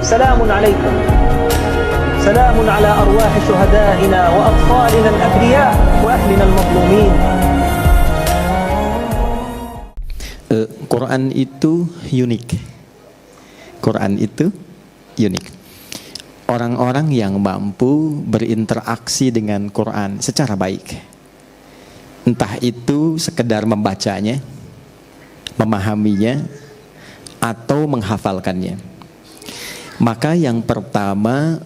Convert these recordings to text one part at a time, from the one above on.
Salamun alaikum. Salamun ala arwahi syuhadaina wa atfalina al-abriya wa ahlina al-mazlumin. Quran itu unik. Quran itu unik. Orang-orang yang mampu berinteraksi dengan Quran secara baik, entah itu sekedar membacanya, memahaminya, atau menghafalkannya, maka yang pertama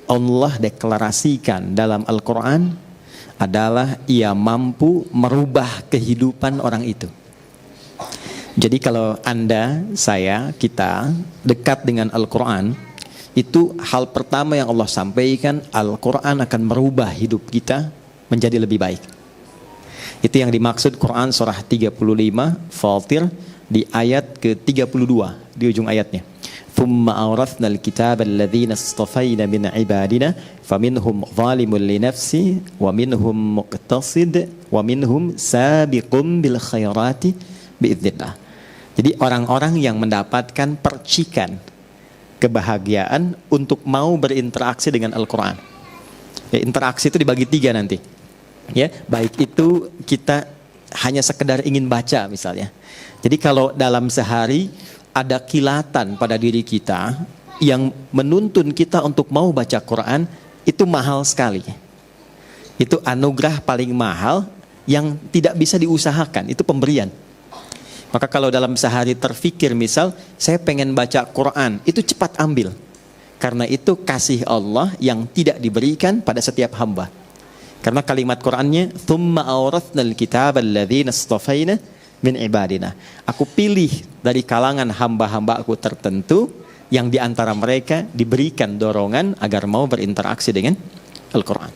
Allah deklarasikan dalam Al-Quran adalah Ia mampu merubah kehidupan orang itu. Jadi kalau Anda, saya, kita dekat dengan Al-Quran, itu hal pertama yang Allah sampaikan, Al-Quran akan merubah hidup kita menjadi lebih baik. Itu yang dimaksud Quran surah 35 Fatir di ayat ke-32 di ujung ayatnya. Thumma awrathnal kitaba alladhina istafayna min ibadina faminhum zalimun li nafsi wa minhum muqtasid wa minhum sabiqun bil khairati biidznillah. Jadi orang-orang yang mendapatkan percikan kebahagiaan untuk mau berinteraksi dengan Al-Quran. Ya, interaksi itu dibagi 3 nanti. Ya, baik itu kita hanya sekedar ingin baca misalnya. Jadi kalau dalam sehari ada kilatan pada diri kita yang menuntun kita untuk mau baca Quran, itu mahal sekali. Itu anugerah paling mahal yang tidak bisa diusahakan, itu pemberian. Maka kalau dalam sehari terfikir misal, saya pengen baca Quran, itu cepat ambil. Karena itu kasih Allah yang tidak diberikan pada setiap hamba. Karena kalimat Qurannya, "Tsumma awrathnal kitaba alladzina istafayna min ibadina." Aku pilih dari kalangan hamba-hamba aku tertentu yang diantara mereka diberikan dorongan agar mau berinteraksi dengan Al-Quran.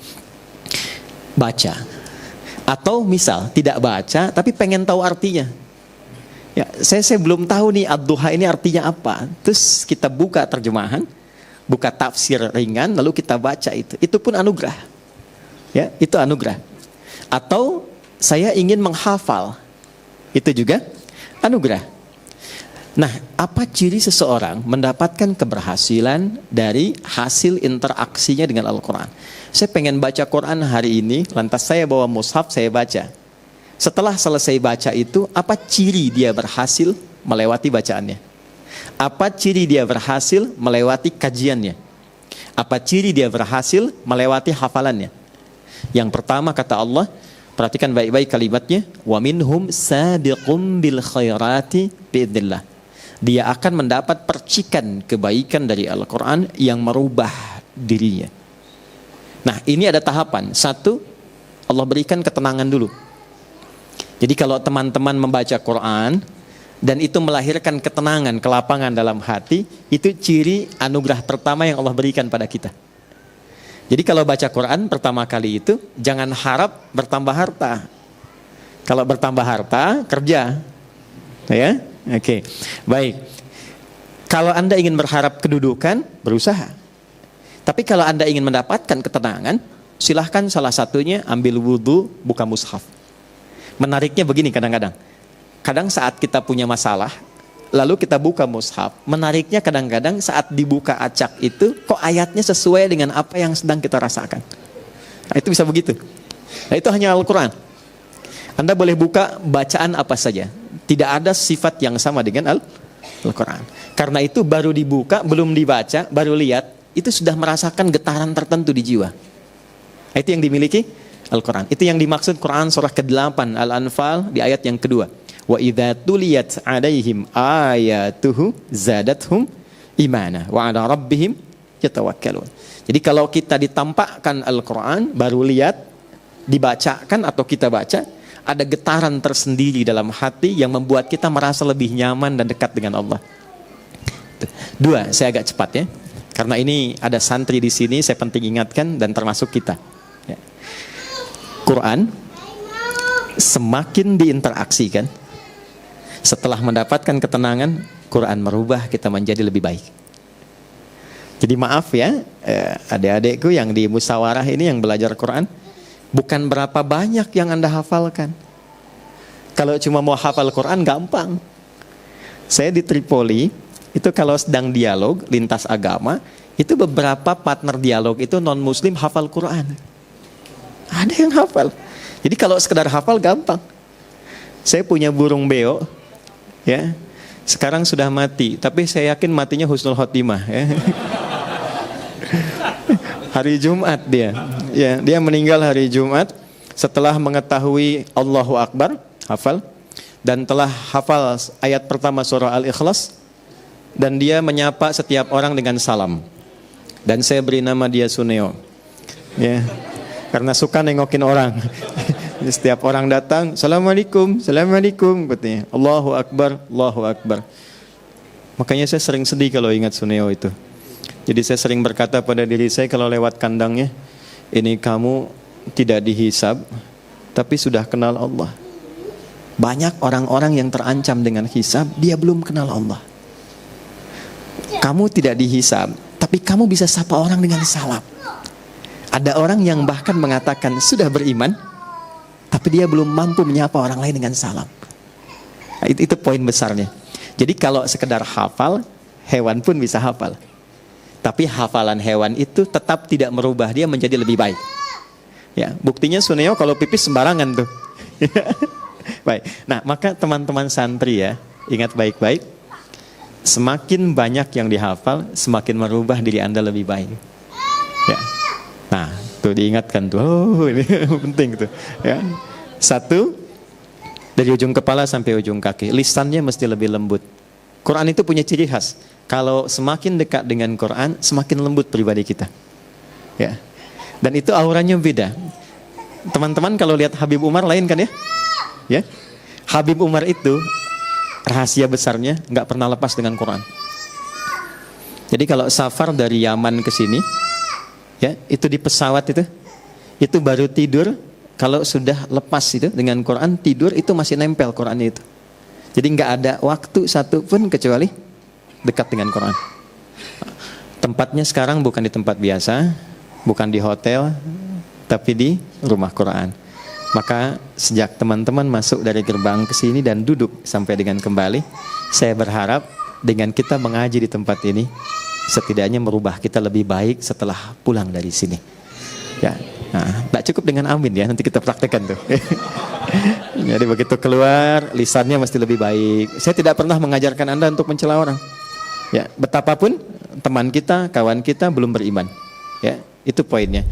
Baca. Atau misal tidak baca tapi pengen tahu artinya. Ya, saya belum tahu nih ad-duha ini artinya apa. Terus kita buka terjemahan, buka tafsir ringan, lalu kita baca itu. Itu pun anugerah. Ya, itu anugerah. Atau saya ingin menghafal, itu juga anugerah. Nah, apa ciri seseorang mendapatkan keberhasilan dari hasil interaksinya dengan Al-Quran? Saya pengen baca Quran hari ini, lantas saya bawa mushaf, saya baca. Setelah selesai baca itu, apa ciri dia berhasil melewati bacaannya? Apa ciri dia berhasil melewati kajiannya? Apa ciri dia berhasil melewati hafalannya? Yang pertama kata Allah, perhatikan baik-baik kalimatnya, wa minhum sabiqum bil khairati biidznillah. Dia akan mendapat percikan kebaikan dari Al-Quran yang merubah dirinya. Nah, ini ada tahapan. 1, Allah berikan ketenangan dulu. Jadi kalau teman-teman membaca Quran dan itu melahirkan ketenangan, kelapangan dalam hati, itu ciri anugerah pertama yang Allah berikan pada kita. Jadi kalau baca Quran pertama kali itu jangan harap bertambah harta. Kalau bertambah harta, kerja. Ya? Oke. Baik. Kalau Anda ingin berharap kedudukan, berusaha. Tapi kalau Anda ingin mendapatkan ketenangan, silahkan salah satunya ambil wudhu, buka mushaf. Menariknya begini kadang-kadang. Kadang saat kita punya masalah, lalu kita buka mushaf, menariknya kadang-kadang saat dibuka acak itu, kok ayatnya sesuai dengan apa yang sedang kita rasakan. Nah, itu bisa begitu. Nah, itu hanya Al-Quran. Anda boleh buka bacaan apa saja. Tidak ada sifat yang sama dengan Al-Quran. Karena itu baru dibuka, belum dibaca, baru lihat, itu sudah merasakan getaran tertentu di jiwa. Nah, itu yang dimiliki Al-Quran. Itu yang dimaksud Quran surah ke-8 Al-Anfal di ayat yang kedua. Wa idza tuliyat 'alaihim ayatuhu zadathum imana wa 'ala rabbihim yatawakkalun. Jadi kalau kita ditampakkan Al-Quran, baru lihat, dibacakan atau kita baca, ada getaran tersendiri dalam hati yang membuat kita merasa lebih nyaman dan dekat dengan Allah. 2, saya agak cepat ya. Karena ini ada santri di sini, saya penting ingatkan dan termasuk kita. Ya. Quran semakin diinteraksikan, setelah mendapatkan ketenangan, Quran merubah kita menjadi lebih baik. Jadi maaf ya, adik-adikku yang di musyawarah ini yang belajar Quran, bukan berapa banyak yang Anda hafalkan. Kalau cuma mau hafal Quran gampang. Saya di Tripoli Itu kalau sedang dialog lintas agama, itu beberapa partner dialog itu non-muslim hafal Quran. Ada yang hafal. Jadi kalau sekedar hafal gampang. Saya punya burung beo, ya. Sekarang sudah mati, tapi saya yakin matinya husnul khotimah, ya. Hari Jumat dia. Ya, dia meninggal hari Jumat setelah mengetahui Allahu Akbar, hafal, dan telah hafal ayat pertama surah Al-Ikhlas, dan dia menyapa setiap orang dengan salam. Dan saya beri nama dia Suneo. Ya. Karena suka nengokin orang. Setiap orang datang, Assalamualaikum, Assalamualaikum, katanya. Allahu Akbar, Allahu Akbar. Makanya saya sering sedih kalau ingat Suneo itu. Jadi saya sering berkata pada diri saya kalau lewat kandangnya, ini kamu tidak dihisab, tapi sudah kenal Allah. Banyak orang-orang yang terancam dengan hisab, dia belum kenal Allah. Kamu tidak dihisab, tapi kamu bisa sapa orang dengan salam. Ada orang yang bahkan mengatakan sudah beriman, tapi dia belum mampu menyapa orang lain dengan salam. Nah, itu poin besarnya. Jadi kalau sekedar hafal, hewan pun bisa hafal. Tapi hafalan hewan itu tetap tidak merubah dia menjadi lebih baik. Ya, buktinya Suneo kalau pipis sembarangan tuh. Baik. Nah, maka teman-teman santri ya, ingat baik-baik. Semakin banyak yang dihafal, semakin merubah diri Anda lebih baik. Ya. Nah, tuh diingatkan tuh. Oh, ini penting tuh. Ya. Satu, dari ujung kepala sampai ujung kaki, lisannya mesti lebih lembut. Quran itu punya ciri khas. Kalau semakin dekat dengan Quran, semakin lembut pribadi kita. Ya. Dan itu auranya beda. Teman-teman kalau lihat Habib Umar lain kan ya? Ya. Habib Umar itu rahasia besarnya nggak pernah lepas dengan Quran. Jadi kalau safar dari Yaman ke sini, ya, itu di pesawat itu baru tidur. Kalau sudah lepas itu dengan Quran, tidur itu masih nempel Qurannya itu. Jadi nggak ada waktu satu pun kecuali dekat dengan Quran. Tempatnya sekarang bukan di tempat biasa, bukan di hotel, tapi di rumah Quran. Maka sejak teman-teman masuk dari gerbang ke sini dan duduk sampai dengan kembali, saya berharap dengan kita mengaji di tempat ini, setidaknya merubah kita lebih baik setelah pulang dari sini. Ya, nah, tak cukup dengan amin ya, nanti kita praktekkan tuh. Jadi begitu keluar, lisannya mesti lebih baik. Saya tidak pernah mengajarkan Anda untuk mencela orang. Ya, betapapun teman kita, kawan kita belum beriman. Ya, itu poinnya.